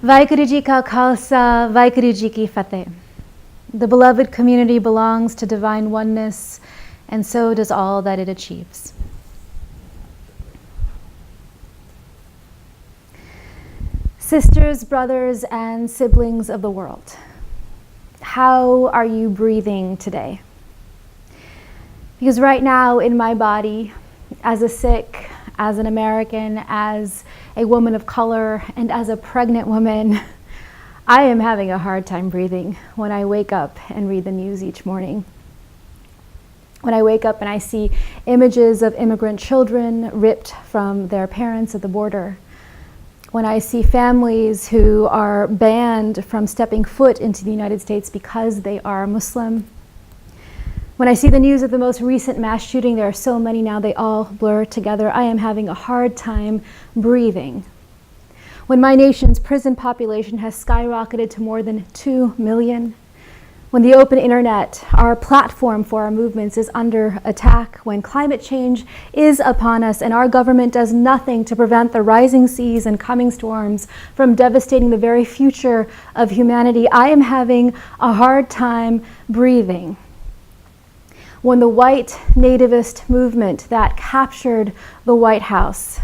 Vaheguru Ji Ka Khalsa, Vaheguru Ji Ki Fateh. The beloved community belongs to divine oneness, and so does all that it achieves. Sisters, brothers, and siblings of the world, how are you breathing today? Because right now in my body, as a Sikh, as an American, as a woman of color, and as a pregnant woman, I am having a hard time breathing when I wake up and read the news each morning. When I wake up and I see images of immigrant children ripped from their parents at the border. When I see families who are banned from stepping foot into the United States because they are Muslim. When I see the news of the most recent mass shooting, there are so many now, they all blur together. I am having a hard time breathing. When my nation's prison population has skyrocketed to more than 2 million, when the open internet, our platform for our movements, is under attack, when climate change is upon us and our government does nothing to prevent the rising seas and coming storms from devastating the very future of humanity, I am having a hard time breathing. When the white nativist movement that captured the White House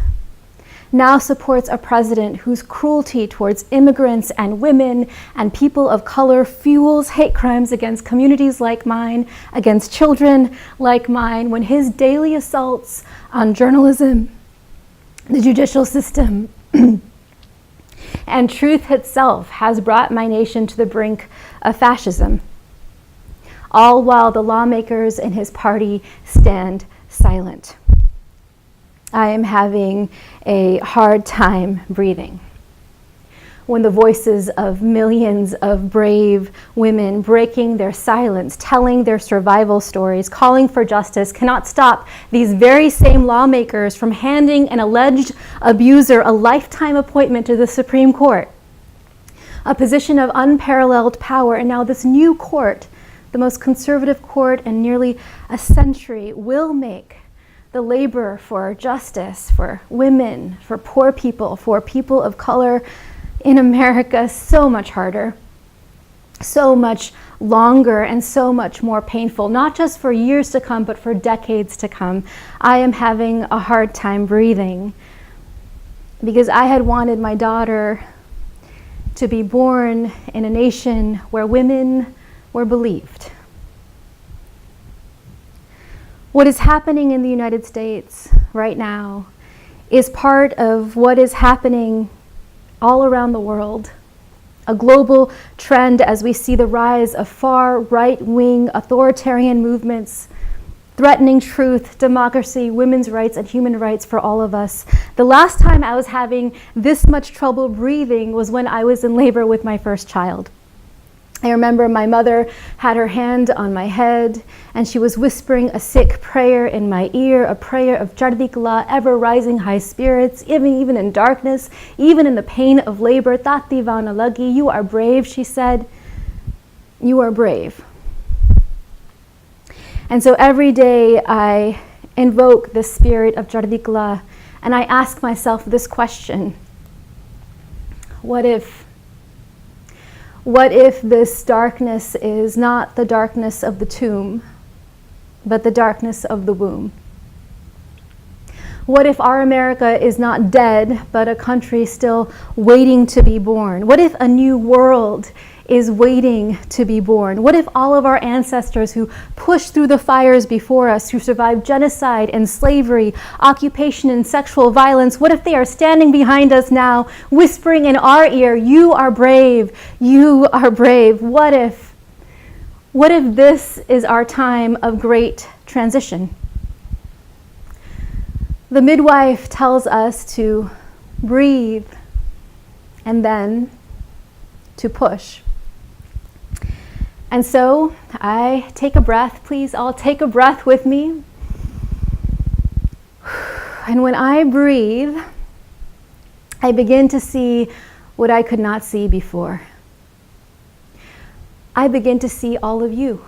now supports a president whose cruelty towards immigrants and women and people of color fuels hate crimes against communities like mine, against children like mine, when his daily assaults on journalism, the judicial system, and truth itself has brought my nation to the brink of fascism, all while the lawmakers in his party stand silent. I am having a hard time breathing. When the voices of millions of brave women breaking their silence, telling their survival stories, calling for justice, cannot stop these very same lawmakers from handing an alleged abuser a lifetime appointment to the Supreme Court, a position of unparalleled power. And now this new court, the most conservative court in nearly a century, will make the labor for justice, for women, for poor people, for people of color in America so much harder, so much longer, and so much more painful, not just for years to come, but for decades to come. I am having a hard time breathing because I had wanted my daughter to be born in a nation where women were believed. What is happening in the United States right now is part of what is happening all around the world, a global trend as we see the rise of far right-wing authoritarian movements threatening truth, democracy, women's rights, and human rights for all of us. The last time I was having this much trouble breathing was when I was in labor with my first child. I remember my mother had her hand on my head and she was whispering a Sikh prayer in my ear, a prayer of Chardi Kala, ever rising high spirits, even in darkness, even in the pain of labor. Tati vana lagi, you are brave, she said. You are brave. And so every day I invoke the spirit of Chardi Kala and I ask myself this question: what if this darkness is not the darkness of the tomb, but the darkness of the womb? What if our America is not dead, but a country still waiting to be born? What if a new world is waiting to be born? What if all of our ancestors who pushed through the fires before us, who survived genocide and slavery, occupation and sexual violence, what if they are standing behind us now, whispering in our ear, you are brave, you are brave? What if this is our time of great transition? The midwife tells us to breathe and then to push. And so I take a breath, please all take a breath with me. And when I breathe, I begin to see what I could not see before. I begin to see all of you.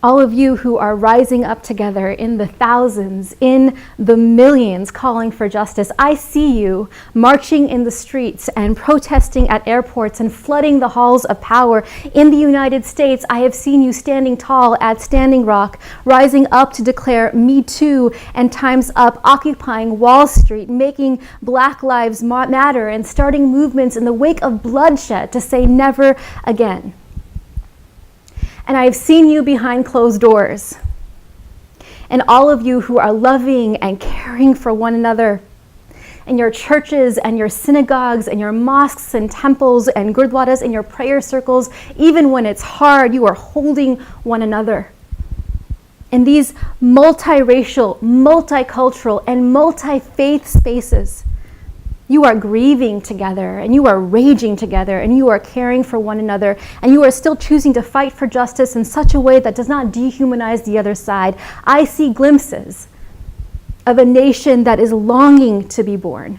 All of you who are rising up together in the thousands, in the millions, calling for justice. I see you marching in the streets and protesting at airports and flooding the halls of power. In the United States, I have seen you standing tall at Standing Rock, rising up to declare Me Too and Time's Up, occupying Wall Street, making Black Lives Matter, and starting movements in the wake of bloodshed to say never again. And I've seen you behind closed doors. And all of you who are loving and caring for one another in your churches and your synagogues and your mosques and temples and gurdwaras and your prayer circles, even when it's hard, you are holding one another. In these multiracial, multicultural, and multi-faith spaces, you are grieving together, and you are raging together, and you are caring for one another, and you are still choosing to fight for justice in such a way that does not dehumanize the other side. I see glimpses of a nation that is longing to be born.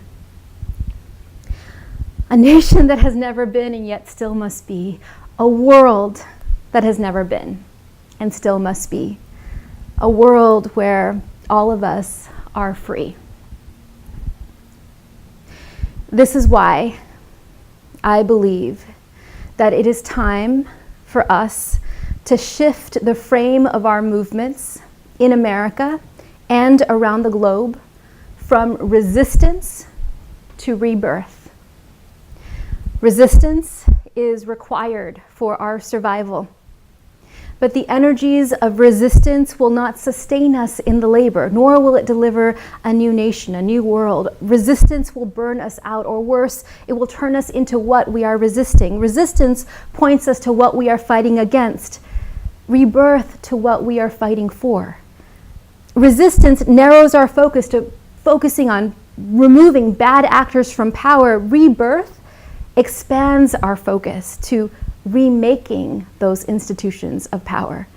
A nation that has never been and yet still must be. A world that has never been and still must be. A world where all of us are free. This is why I believe that it is time for us to shift the frame of our movements in America and around the globe from resistance to rebirth. Resistance is required for our survival. But the energies of resistance will not sustain us in the labor, nor will it deliver a new nation, a new world. Resistance will burn us out, or worse, it will turn us into what we are resisting. Resistance points us to what we are fighting against. Rebirth to what we are fighting for. Resistance narrows our focus to focusing on removing bad actors from power. Rebirth expands our focus to remaking those institutions of power.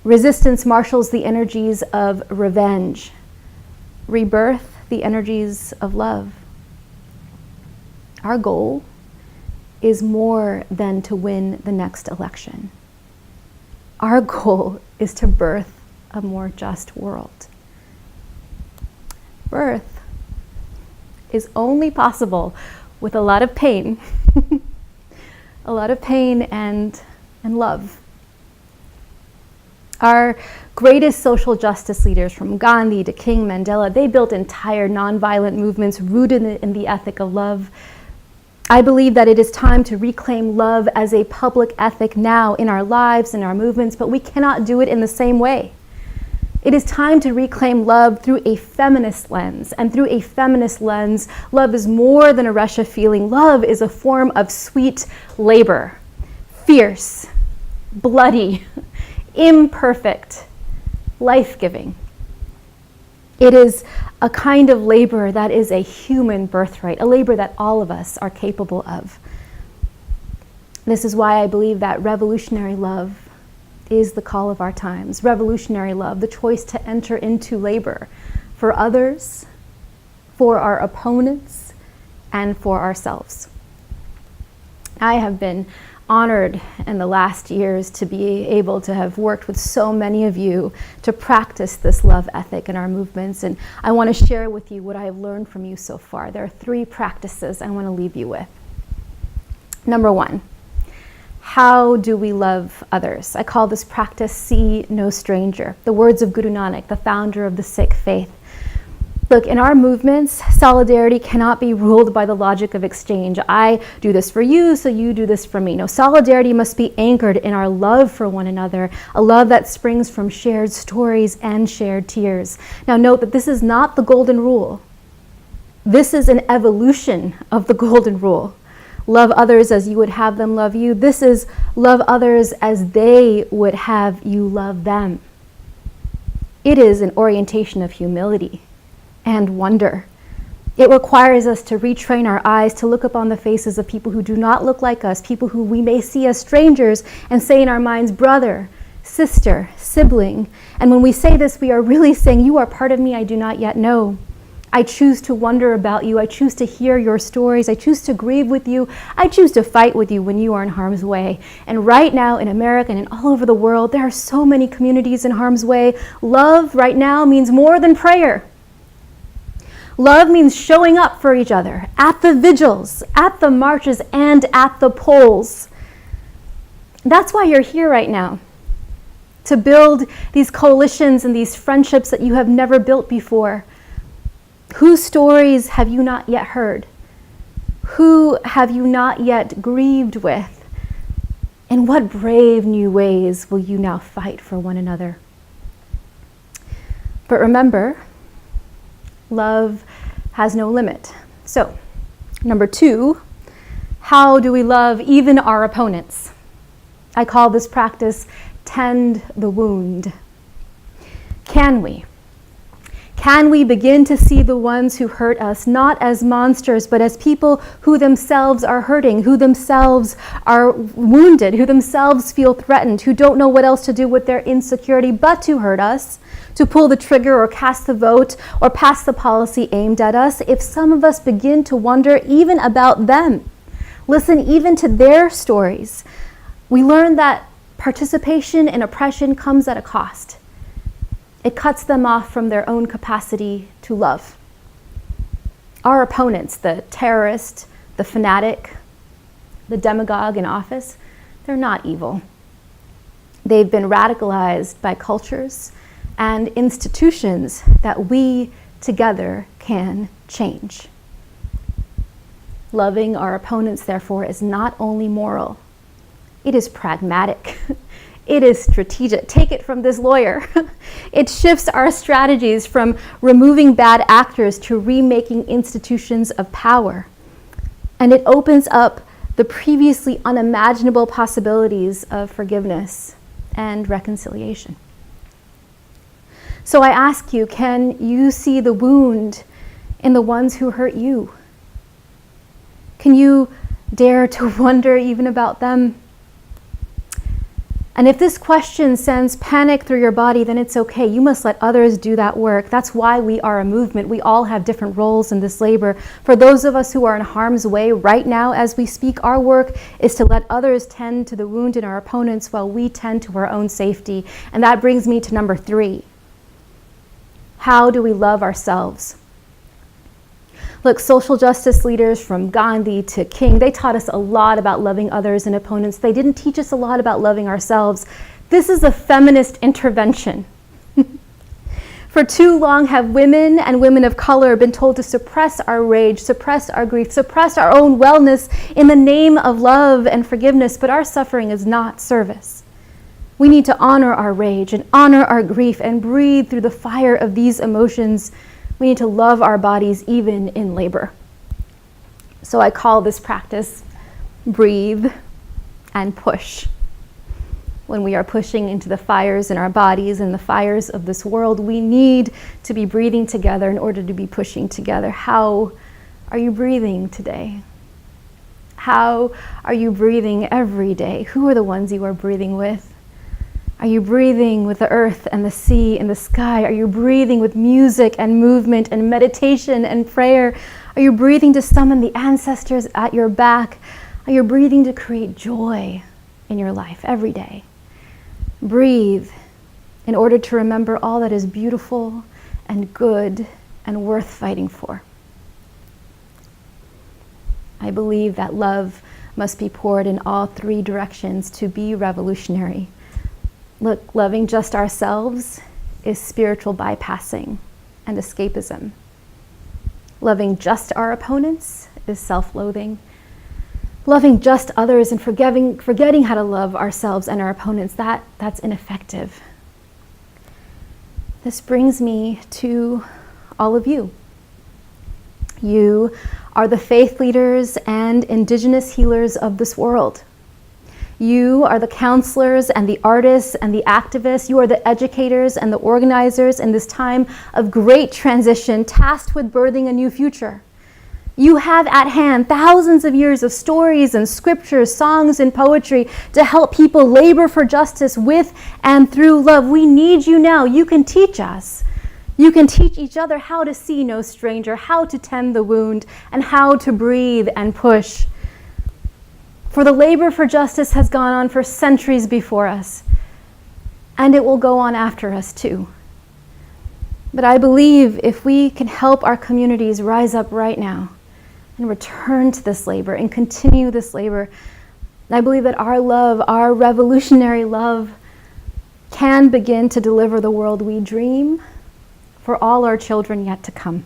Resistance marshals the energies of revenge. Rebirth, the energies of love. Our goal is more than to win the next election. Our goal is to birth a more just world. Birth is only possible with a lot of pain. A lot of pain and love. Our greatest social justice leaders, from Gandhi to King, Mandela, they built entire nonviolent movements rooted in the ethic of love. I believe that it is time to reclaim love as a public ethic now in our lives and our movements, but we cannot do it in the same way. It is time to reclaim love through a feminist lens. And through a feminist lens, love is more than a rush of feeling. Love is a form of sweet labor. Fierce, bloody, imperfect, life-giving. It is a kind of labor that is a human birthright, a labor that all of us are capable of. This is why I believe that revolutionary love is the call of our times. Revolutionary love, the choice to enter into labor for others, for our opponents, and for ourselves. I have been honored in the last years to be able to have worked with so many of you to practice this love ethic in our movements, and I want to share with you what I have learned from you so far. There are 3 practices I want to leave you with. Number 1, how do we love others? I call this practice See No Stranger, the words of Guru Nanak, the founder of the Sikh faith. Look, in our movements, solidarity cannot be ruled by the logic of exchange. I do this for you, so you do this for me. No, solidarity must be anchored in our love for one another, a love that springs from shared stories and shared tears. Now note that this is not the golden rule. This is an evolution of the golden rule. Love others as you would have them love you. This is love others as they would have you love them. It is an orientation of humility and wonder. It requires us to retrain our eyes to look upon the faces of people who do not look like us, people who we may see as strangers, and say in our minds, brother, sister, sibling. And when we say this, we are really saying, you are part of me I do not yet know. I choose to wonder about you. I choose to hear your stories. I choose to grieve with you. I choose to fight with you when you are in harm's way. And right now in America and all over the world, there are so many communities in harm's way. Love right now means more than prayer. Love means showing up for each other at the vigils, at the marches, and at the polls. That's why you're here right now, to build these coalitions and these friendships that you have never built before. Whose stories have you not yet heard? Who have you not yet grieved with? In what brave new ways will you now fight for one another? But remember, love has no limit. So, number 2, how do we love even our opponents? I call this practice tend the wound. Can we? Can we begin to see the ones who hurt us not as monsters, but as people who themselves are hurting, who themselves are wounded, who themselves feel threatened, who don't know what else to do with their insecurity but to hurt us, to pull the trigger or cast the vote or pass the policy aimed at us? If some of us begin to wonder even about them, listen even to their stories, we learn that participation in oppression comes at a cost. It cuts them off from their own capacity to love. Our opponents, the terrorist, the fanatic, the demagogue in office, they're not evil. They've been radicalized by cultures and institutions that we together can change. Loving our opponents, therefore, is not only moral, it is pragmatic. It is strategic. Take it from this lawyer. It shifts our strategies from removing bad actors to remaking institutions of power. And it opens up the previously unimaginable possibilities of forgiveness and reconciliation. So I ask you, can you see the wound in the ones who hurt you? Can you dare to wonder even about them? And if this question sends panic through your body, then it's okay. You must let others do that work. That's why we are a movement. We all have different roles in this labor. For those of us who are in harm's way right now as we speak, our work is to let others tend to the wound in our opponents while we tend to our own safety. And that brings me to number 3. How do we love ourselves? Look, social justice leaders from Gandhi to King, they taught us a lot about loving others and opponents. They didn't teach us a lot about loving ourselves. This is a feminist intervention. For too long have women and women of color been told to suppress our rage, suppress our grief, suppress our own wellness in the name of love and forgiveness, but our suffering is not service. We need to honor our rage and honor our grief and breathe through the fire of these emotions. We need to love our bodies even in labor. So I call this practice breathe and push. When we are pushing into the fires in our bodies and the fires of this world, we need to be breathing together in order to be pushing together. How are you breathing today? How are you breathing every day? Who are the ones you are breathing with? Are you breathing with the earth and the sea and the sky? Are you breathing with music and movement and meditation and prayer? Are you breathing to summon the ancestors at your back? Are you breathing to create joy in your life every day? Breathe in order to remember all that is beautiful and good and worth fighting for. I believe that love must be poured in all 3 directions to be revolutionary. Look, loving just ourselves is spiritual bypassing and escapism. Loving just our opponents is self-loathing. Loving just others and forgetting how to love ourselves and our opponents, that's ineffective. This brings me to all of you. You are the faith leaders and indigenous healers of this world. You are the counselors and the artists and the activists. You are the educators and the organizers in this time of great transition, tasked with birthing a new future. You have at hand thousands of years of stories and scriptures, songs and poetry to help people labor for justice with and through love. We need you now. You can teach us. You can teach each other how to see no stranger, how to tend the wound, and how to breathe and push. For the labor for justice has gone on for centuries before us, and it will go on after us too. But I believe if we can help our communities rise up right now and return to this labor and continue this labor, I believe that our love, our revolutionary love, can begin to deliver the world we dream for all our children yet to come.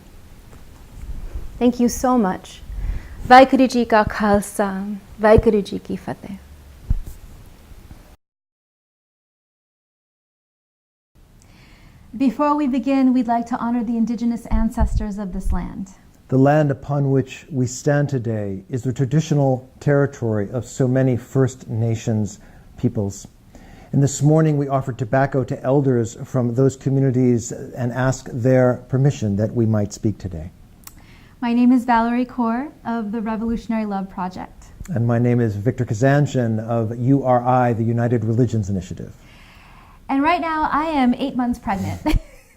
Thank you so much. Vaheguru Ji Ka Khalsa, Vaheguru Ji Ki Fateh. Before we begin, we'd like to honor the indigenous ancestors of this land. The land upon which we stand today is the traditional territory of so many First Nations peoples. And this morning we offer tobacco to elders from those communities and ask their permission that we might speak today. My name is Valarie Kaur of the Revolutionary Love Project. And my name is Victor Kazanjian of URI, the United Religions Initiative. And right now I am 8 months pregnant.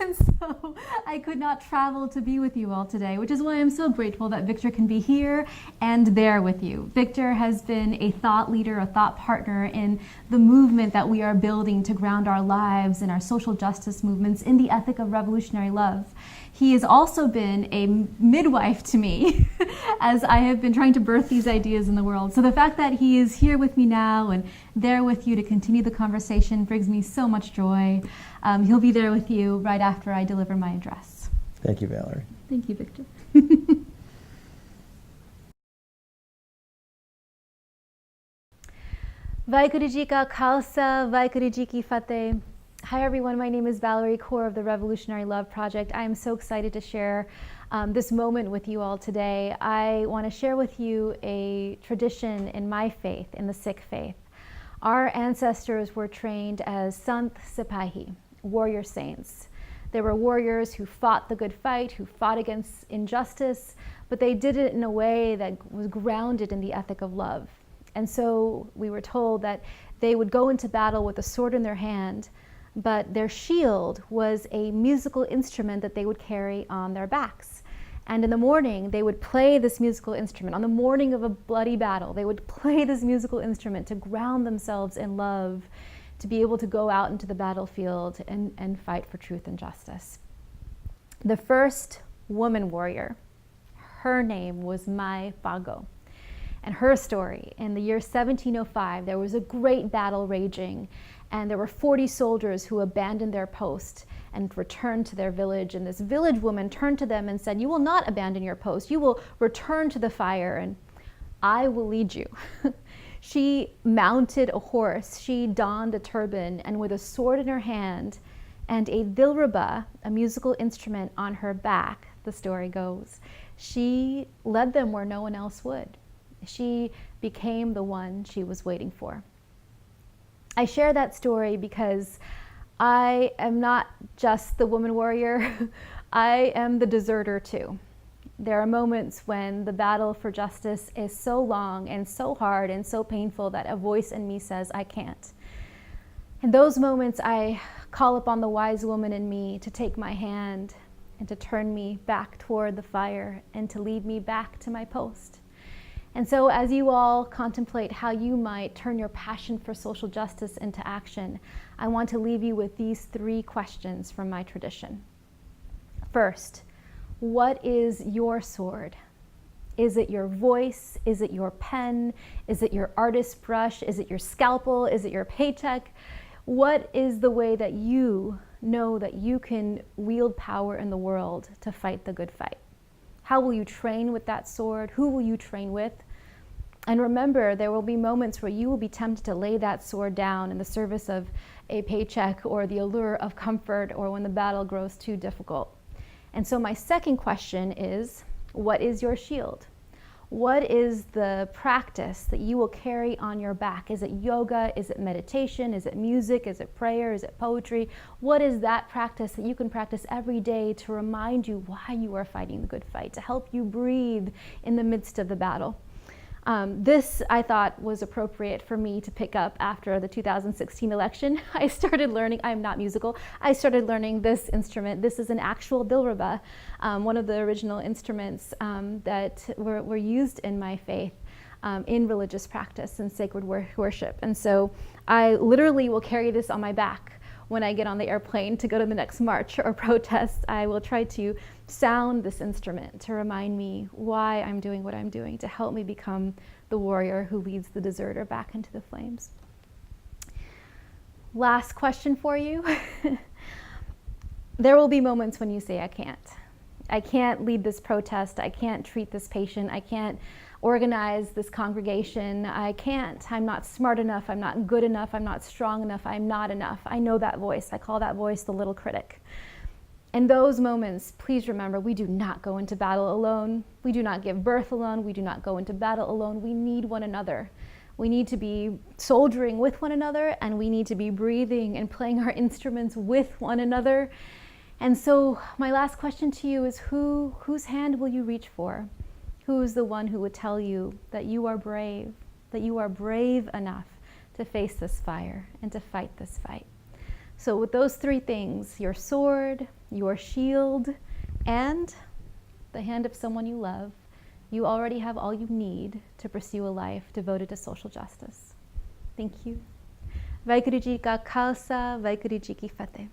And so I could not travel to be with you all today, which is why I'm so grateful that Victor can be here and there with you. Victor has been a thought leader, a thought partner in the movement that we are building to ground our lives and our social justice movements in the ethic of revolutionary love. He has also been a midwife to me as I have been trying to birth these ideas in the world. So the fact that he is here with me now and there with you to continue the conversation brings me so much joy. He'll be there with you right after I deliver my address. Thank you, Valarie. Thank you, Victor. Vaheguru Ji Ka Khalsa, Vaheguru Ji Ki Fateh. Hi everyone, my name is Valarie Kaur of the Revolutionary Love Project. I am so excited to share this moment with you all today. I want to share with you a tradition in my faith, in the Sikh faith. Our ancestors were trained as Sant Sipahi, warrior saints. They were warriors who fought the good fight, who fought against injustice, but they did it in a way that was grounded in the ethic of love. And so we were told that they would go into battle with a sword in their hand, but their shield was a musical instrument that they would carry on their backs. And in the morning, they would play this musical instrument. On the morning of a bloody battle, they would play this musical instrument to ground themselves in love, to be able to go out into the battlefield and fight for truth and justice. The first woman warrior, her name was Mai Fago. And her story, in the year 1705, there was a great battle raging, and there were 40 soldiers who abandoned their post and returned to their village. And this village woman turned to them and said, "You will not abandon your post. You will return to the fire, and I will lead you." She mounted a horse, she donned a turban, and with a sword in her hand and a dilruba, a musical instrument, on her back, the story goes, she led them where no one else would. She became the one she was waiting for. I share that story because I am not just the woman warrior, I am the deserter too. There are moments when the battle for justice is so long and so hard and so painful that a voice in me says, I can't. In those moments, I call upon the wise woman in me to take my hand and to turn me back toward the fire and to lead me back to my post. And so as you all contemplate how you might turn your passion for social justice into action, I want to leave you with these 3 questions from my tradition. First, what is your sword? Is it your voice? Is it your pen? Is it your artist's brush? Is it your scalpel? Is it your paycheck? What is the way that you know that you can wield power in the world to fight the good fight? How will you train with that sword? Who will you train with? And remember, there will be moments where you will be tempted to lay that sword down in the service of a paycheck or the allure of comfort, or when the battle grows too difficult. And so my second question is, what is your shield? What is the practice that you will carry on your back? Is it yoga? Is it meditation? Is it music? Is it prayer? Is it poetry? What is that practice that you can practice every day to remind you why you are fighting the good fight, to help you breathe in the midst of the battle? This, I thought, was appropriate for me to pick up after the 2016 election. I started learning, I'm not musical, I started learning this instrument. This is an actual bilraba, one of the original instruments that were used in my faith. In religious practice and sacred worship. And so I literally will carry this on my back when I get on the airplane to go to the next march or protest. I will try to sound this instrument to remind me why I'm doing what I'm doing, to help me become the warrior who leads the deserter back into the flames. Last question for you. There will be moments when you say, I can't. I can't lead this protest. I can't treat this patient. I can't organize this congregation. I can't. I'm not smart enough. I'm not good enough. I'm not strong enough. I'm not enough. I know that voice. I call that voice the little critic. In those moments, please remember, we do not go into battle alone. We do not give birth alone. We do not go into battle alone. We need one another. We need to be soldiering with one another, and we need to be breathing and playing our instruments with one another. And so my last question to you is, whose hand will you reach for? Who is the one who would tell you that you are brave enough to face this fire and to fight this fight? So with those three things, your sword, your shield, and the hand of someone you love, you already have all you need to pursue a life devoted to social justice. Thank you. Vaheguru Ji Ka Khalsa, Vaheguru Ji Ki Fateh.